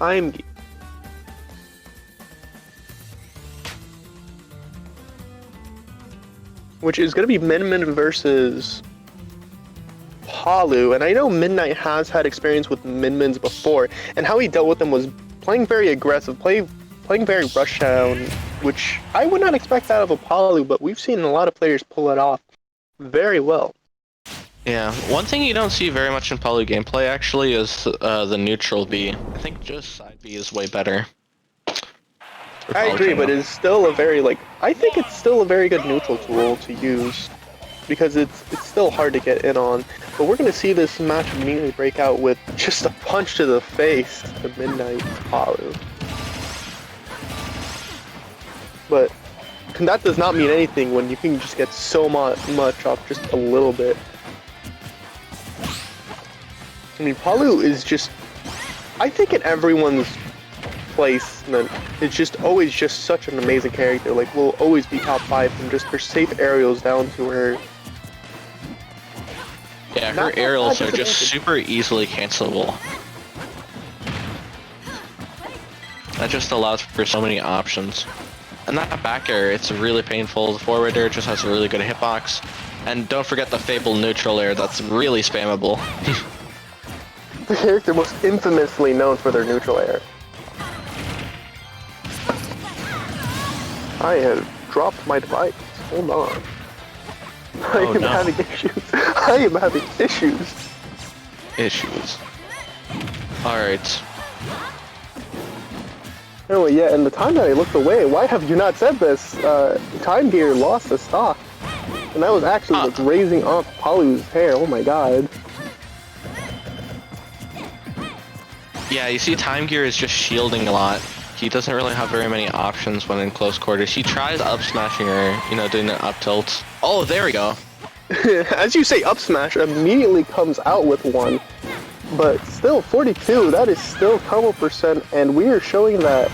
TimeGear. Which is going to be Min versus Palu, and I know Midnight has had experience with Min before, and how he dealt with them was playing very aggressive, playing very rush down, which I would not expect out of a Palu, but we've seen a lot of players pull it off very well. Yeah, one thing you don't see very much in Palu gameplay actually is the neutral B. I think just side B is way better. I agree, but it's still a very I think it's still a very good neutral tool to use because it's still hard to get in on. But we're gonna see this match immediately break out with just a punch to the face to Midnight Palu. But that does not mean anything when you can just get so much off just a little bit. I mean, Palu is just, I think in everyone's placement, it's just always just such an amazing character. Like, will always be top 5 from just her safe aerials down to her. Yeah, her aerials are just super easily cancelable. That just allows for so many options. And that back air, it's really painful. The forward air just has a really good hitbox. And don't forget the Fable neutral air, that's really spammable. The character most infamously known for their neutral air. I have dropped my device. Hold on. I am having issues. I am having issues. Alright. Anyway, yeah, and the time that I looked away, why have you not said this? TimeGear lost the stock. And that was actually like raising up Palu's hair, oh my god. Yeah, you see TimeGear is just shielding a lot. He doesn't really have very many options when in close quarters. He tries up smashing her, you know, doing an up tilt. Oh, there we go. As you say, up smash immediately comes out with one. But still, 42, that is still combo percent, and we are showing that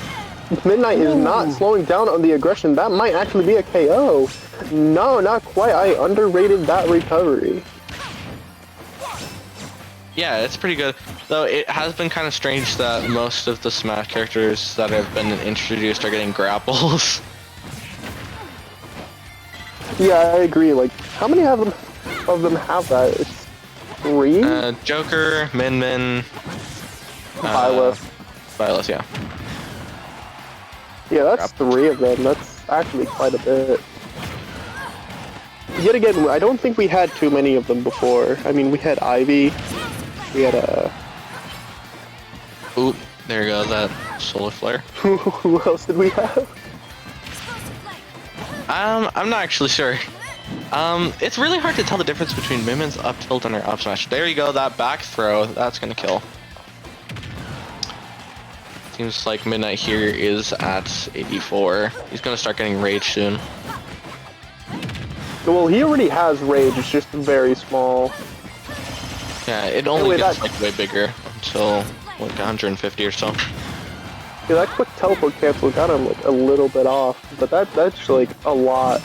Midnight is not slowing down on the aggression. That might actually be a KO. No, not quite. I underrated that recovery. Yeah, it's pretty good. Though it has been kind of strange that most of the Smash characters that have been introduced are getting grapples. Yeah, I agree. Like, how many of them have that? It's 3? Joker, Min, Byleth, yeah. Yeah, that's 3 of them. That's actually quite a bit. Yet again, I don't think we had too many of them before. I mean, we had Ivy. We had Ooh, there you go, that solar flare. Who else did we have? I'm not actually sure. It's really hard to tell the difference between Min's up tilt and her up smash. There you go, that back throw, that's gonna kill. Seems like Midnight here is at 84. He's gonna start getting rage soon. Well, he already has rage, it's just very small. Yeah, it only gets like way bigger until like 150 or so. Yeah, that quick teleport cancel got him like a little bit off, but that's like a lot.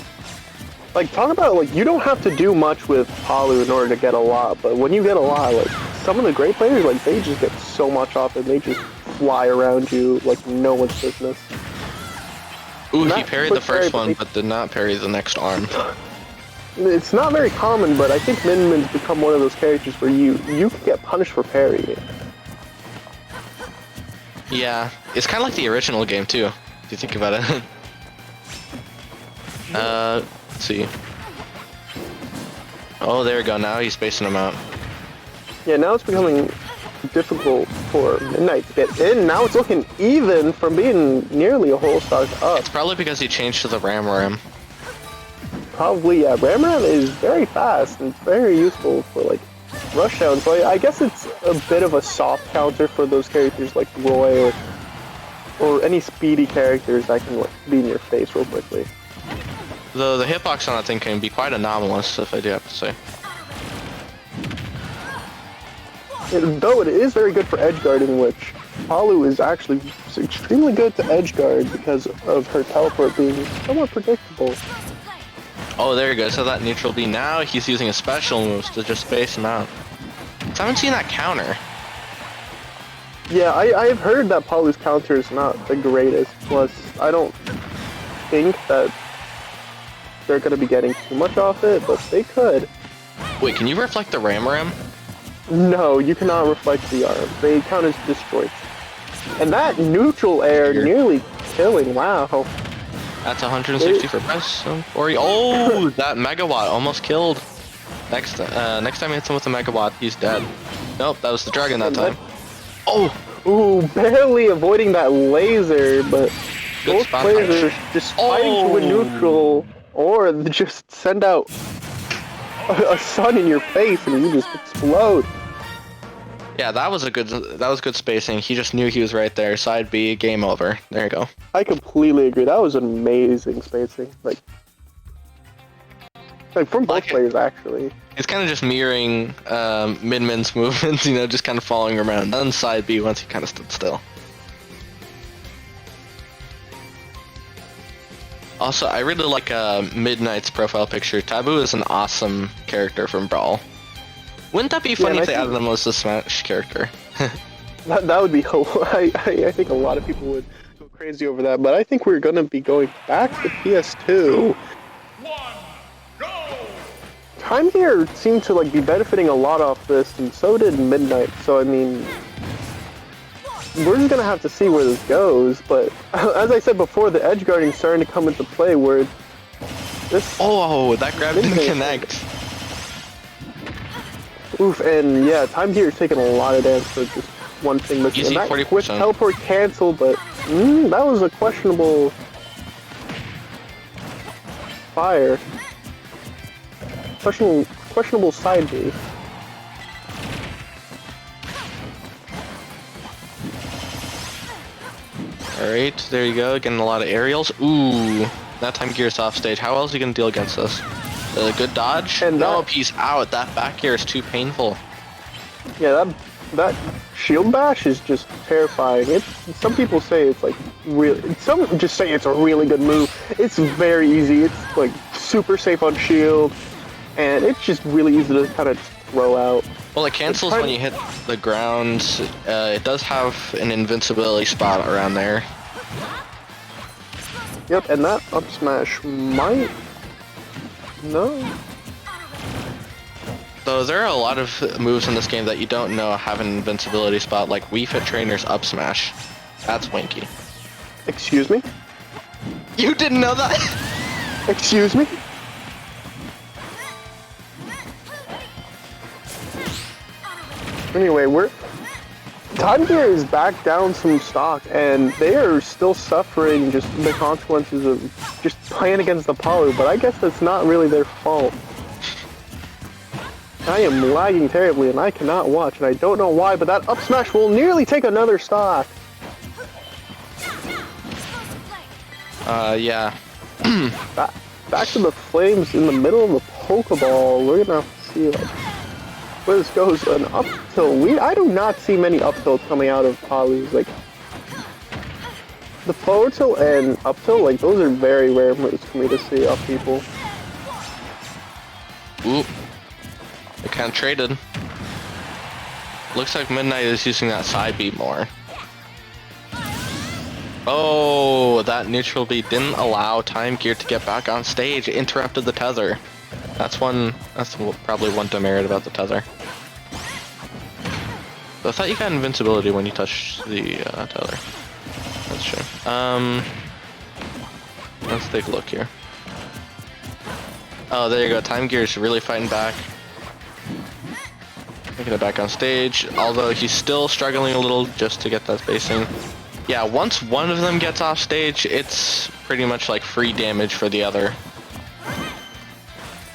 Like, talk about like you don't have to do much with Palu in order to get a lot, but when you get a lot, like some of the great players, like they just get so much off and they just fly around you like no one's business. Ooh, he parried the first one, but did not parry the next arm. It's not very common, but I think Min's become one of those characters where you can get punished for parrying. Yeah, it's kind of like the original game too, if you think about it. Let's see. Oh, there we go. Now he's spacing them out. Yeah, now it's becoming difficult for Midnight to get in. Now it's looking even from being nearly a whole stock up. It's probably because he changed to the Ram. Probably, yeah. Ram is very fast and it's very useful for like rush down. So I guess it's a bit of a soft counter for those characters like Roy or any speedy characters that can like be in your face real quickly. Though the hitbox on that thing can be quite anomalous, if I do have to say. Though it is very good for edge guarding, which Palu is actually extremely good to edge guard because of her teleport being somewhat predictable. Oh, there you go. So that neutral B. Now he's using his special moves to just space him out. I haven't seen that counter. Yeah, I've heard that Palu's counter is not the greatest. Plus, I don't think that they're going to be getting too much off it, but they could. Wait, can you reflect the Ram? No, you cannot reflect the arm. They count as destroyed. And that neutral air nearly killing. Wow. That's 160 for best. Oh, that Megawatt almost killed. Next time he hits him with a Megawatt, he's dead. Nope, that was the dragon that time. Oh! Ooh, barely avoiding that laser, but both players are just fighting to a neutral, or just send out a sun in your face and you just explode. Yeah, that was good spacing. He just knew he was right there. Side B, game over. There you go. I completely agree. That was amazing spacing. Like from both players, actually. It's kind of just mirroring Min-Min's movements, you know, just kind of following around. Then side B once he kind of stood still. Also, I really like Midnight's profile picture. Taboo is an awesome character from Brawl. Wouldn't that be funny if they added him as a Smash character? that would be hilarious. I think a lot of people would go crazy over that, but I think we're going to be going back to PS2. TimeGear seemed to be benefiting a lot off this, and so did Midnight. So I mean, we're just gonna have to see where this goes. But as I said before, the edge guarding starting to come into play. Where this that grab didn't connect. Oof, and yeah, TimeGear is taking a lot of damage for just one thing missing. Easy, and that 40%. quick teleport canceled, but that was a questionable fire. Questionable side B. Alright, there you go, getting a lot of aerials. Ooh, that TimeGear's off stage. How else are you gonna deal against this? A good dodge? And no, he's out. That back air is too painful. Yeah, that shield bash is just terrifying. Some people say it's really. Some just say it's a really good move. It's very easy. It's super safe on shield. And it's just really easy to kind of throw out. Well, it cancels when you hit the ground. It does have an invincibility spot around there. Yep, and that up smash might... No. So there are a lot of moves in this game that you don't know have an invincibility spot, like Wii Fit Trainer's up smash. That's winky. Excuse me? You didn't know that? Excuse me? Anyway, TimeGear is back down some stock, and they are still suffering just the consequences of just playing against the Palu, but I guess that's not really their fault. I am lagging terribly, and I cannot watch, and I don't know why, but that up smash will nearly take another stock. Yeah. Back to the flames in the middle of the Pokeball. We're gonna have to see, where this goes. An up tilt. I do not see many up tilts coming out of Palus. The forward tilt and up tilt, those are very rare moves for me to see up people. Ooh. They kind of traded. Looks like Midnight is using that side beat more. Oh, that neutral beat didn't allow TimeGear to get back on stage. It interrupted the tether. That's probably one demerit about the tether. But I thought you got invincibility when you touched the tether. That's true. Let's take a look here. Oh, there you go. TimeGear's really fighting back. Making it back on stage, although he's still struggling a little just to get that spacing. Yeah, once one of them gets off stage, it's pretty much free damage for the other.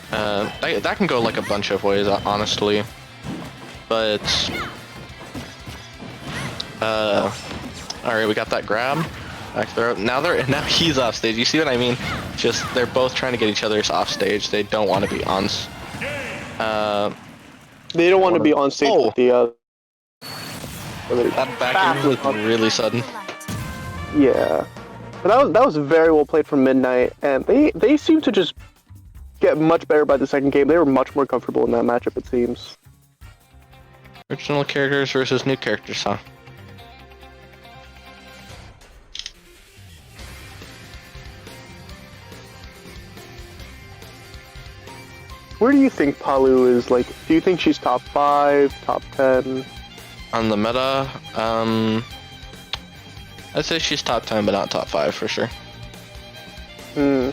That can go a bunch of ways, honestly. But alright, we got that grab. Back throw. Now he's off stage. You see what I mean? Just they're both trying to get each other's off stage. They don't want to be on. They don't want to be on stage with the that back was really sudden. Yeah, but that was very well played from Midnight, and they seem to just get much better by the second game. They were much more comfortable in that matchup, it seems. Original characters versus new characters, huh? Where do you think Palu is? Like, do you think she's top 5, top 10? On the meta, I'd say she's top 10, but not top 5 for sure. Hmm.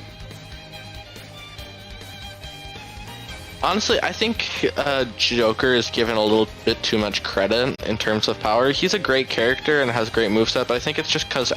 Honestly, I think Joker is given a little bit too much credit in terms of power. He's a great character and has great moveset, but I think it's just because